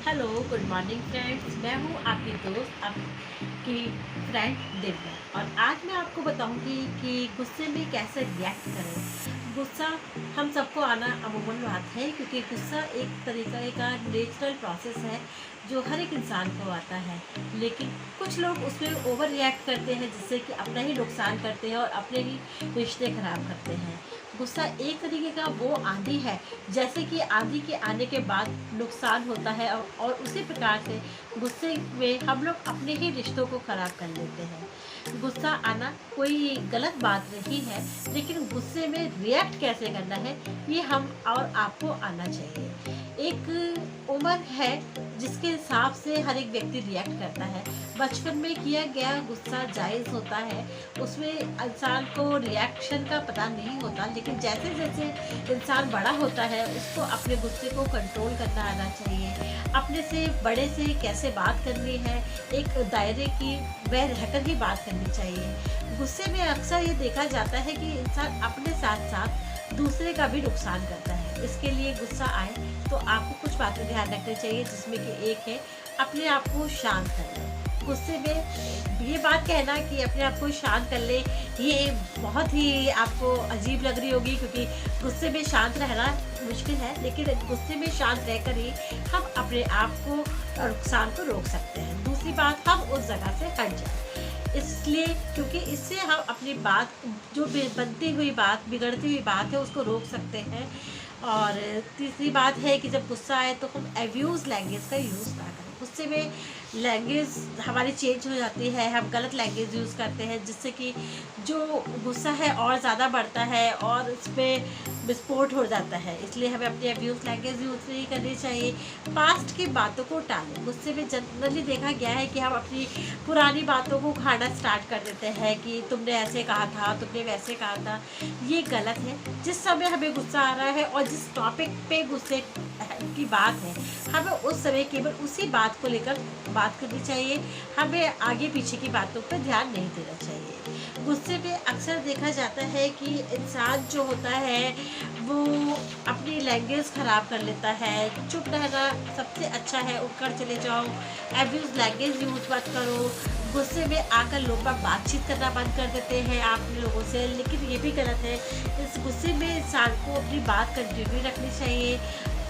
Hello, good morning friends. मैं हूँ आपकी दोस्त, आपकी फ्रेंड दिव्या। और आज मैं आपको बताऊंगी कि गुस्से में कैसे रिएक्ट करें। गुस्सा हम सबको आना अमूमन बात है, क्योंकि गुस्सा एक तरीके का नेचुरल प्रोसेस है जो हर एक इंसान को आता है। लेकिन कुछ लोग उसमें ओवर रिएक्ट करते हैं, जिससे कि अपना ही नुकसान करते हैं और अपने ही रिश्ते खराब करते हैं। गुस्सा एक तरीके का वो आंधी है, जैसे कि आंधी के आने के बाद नुकसान होता है, और उसी प्रकार से गुस्से में हम लोग अपने ही रिश्तों को खराब कर लेते हैं। गुस्सा आना कोई गलत बात नहीं है, लेकिन गुस्से में रिएक्ट कैसे करना है ये हम और आपको आना चाहिए। एक उम्र है जिसके हिसाब से हर एक व्यक्ति रिएक्ट करता है। बचपन में किया गया गुस्सा जायज़ होता है, उसमें इंसान को रिएक्शन का पता नहीं होता। लेकिन जैसे जैसे इंसान बड़ा होता है, उसको अपने गुस्से को कंट्रोल करना आना चाहिए। अपने से बड़े से कैसे बात करनी है, एक दायरे की वह रहकर ही बात करनी चाहिए। गुस्से में अक्सर ये देखा जाता है कि इंसान अपने साथ साथ दूसरे का भी नुकसान करता है। इसके लिए गुस्सा आए तो आपको कुछ बातें ध्यान रखनी चाहिए, जिसमें कि एक है अपने आप को शांत करना। गुस्से में ये बात कहना कि अपने आप को शांत कर ले, ये बहुत ही आपको अजीब लग रही होगी, क्योंकि गुस्से में शांत रहना मुश्किल है। लेकिन गुस्से में शांत रहकर ही हम अपने आप को और नुकसान को रोक सकते हैं। दूसरी बात, हम उस जगह से हट जाए, इसलिए क्योंकि इससे हम अपनी बात, जो बनती हुई बात, बिगड़ती हुई बात है, उसको रोक सकते हैं। और तीसरी बात है कि जब गुस्सा आए तो हम एब्यूज़ लैंग्वेज का यूज़ ना करें। गुस्से में लैंग्वेज हमारी चेंज हो जाती है, हम गलत लैंग्वेज यूज़ करते हैं, जिससे कि जो गुस्सा है और ज़्यादा बढ़ता है और उसमें विस्फोट हो जाता है। इसलिए हमें अपनी एब्यूज़ लैंग्वेज यूज़ नहीं करनी चाहिए। पास्ट की बातों को टालें। गुस्से में जनरली देखा गया है कि हम अपनी पुरानी बातों को उखाड़ना स्टार्ट कर देते हैं कि तुमने ऐसे कहा था, तुमने वैसे कहा था। ये गलत है। जिस समय हमें गुस्सा आ रहा है और जिस टॉपिक पे गुस्से की बात है, हमें उस समय केवल उसी बात को लेकर बात करनी चाहिए। हमें आगे पीछे की बातों पर ध्यान नहीं देना चाहिए। गुस्से में अक्सर देखा जाता है कि इंसान जो होता है वो अपनी लैंग्वेज ख़राब कर लेता है। चुप रहना सबसे अच्छा है, उठकर चले जाओ, एब्यूज़ लैंग्वेज यूज़ मत करो। गुस्से में आकर लोग बातचीत करना बंद कर देते हैं आप लोगों से, लेकिन ये भी गलत है। इस गुस्से में इंसान को अपनी बात कंटिन्यू रखनी चाहिए।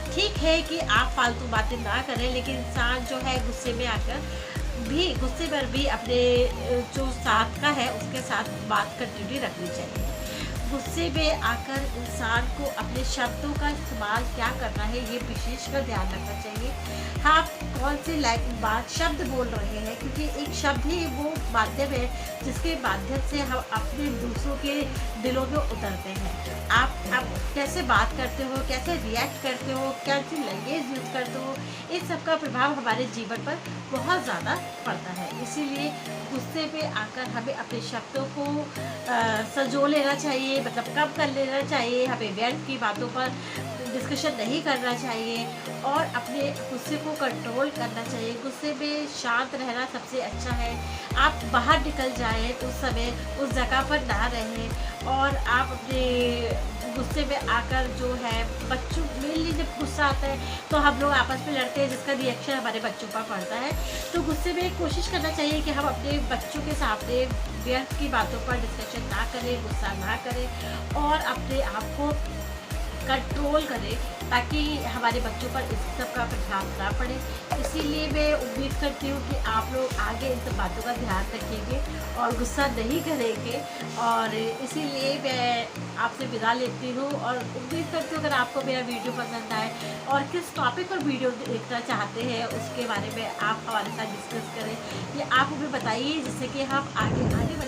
ठीक है कि आप फालतू बातें ना करें, लेकिन इंसान जो है गुस्से में आकर भी, गुस्से पर भी अपने जो साथ का है उसके साथ बात कंटिन्यू रखनी चाहिए। गुस्से में आकर इंसान को अपने शब्दों का इस्तेमाल क्या करना है, ये विशेष कर ध्यान रखना चाहिए। आप कौन से बात शब्द बोल रहे हैं, क्योंकि एक शब्द ही वो माध्यम है जिसके माध्यम से हम अपने दूसरों के दिलों में उतरते हैं। आप कैसे बात करते हो, कैसे रिएक्ट करते हो, कैसी लैंग्वेज यूज़ करते हो, इन सब का प्रभाव हमारे जीवन पर बहुत ज़्यादा पड़ता है। इसीलिए गुस्से में आकर हमें अपने शब्दों को संजो लेना चाहिए, मतलब कम कर लेना चाहिए। हमें व्यर्थ की बातों पर डिस्कशन नहीं करना चाहिए और अपने गुस्से को कंट्रोल करना चाहिए। गुस्से में शांत रहना सबसे अच्छा है। आप बाहर निकल जाएँ, उस समय उस जगह पर ना रहें, और आप अपने गुस्से में आकर जो है, बच्चों मेनली जब गुस्सा आता है तो हम लोग आपस में लड़ते हैं, जिसका रिएक्शन हमारे बच्चों पर पड़ता है। तो गुस्से में कोशिश करना चाहिए कि हम अपने बच्चों के सामने व्यर्थ की बातों पर डिस्कशन ना करें, गुस्सा ना करें और अपने आप को कंट्रोल करें, ताकि हमारे बच्चों पर इस सब का प्रभाव ना पड़े। इसीलिए मैं उम्मीद करती हूँ कि आप लोग आगे इन सब बातों का ध्यान रखेंगे और गुस्सा नहीं करेंगे। और इसीलिए मैं आपसे विदा लेती हूँ और उम्मीद करती हूँ अगर आपको मेरा वीडियो पसंद आए और किस टॉपिक पर वीडियो देखना चाहते हैं उसके बारे में आप हमारे साथ डिस्कस करें, ये आप हमें बताइए, जिससे कि हम आगे आगे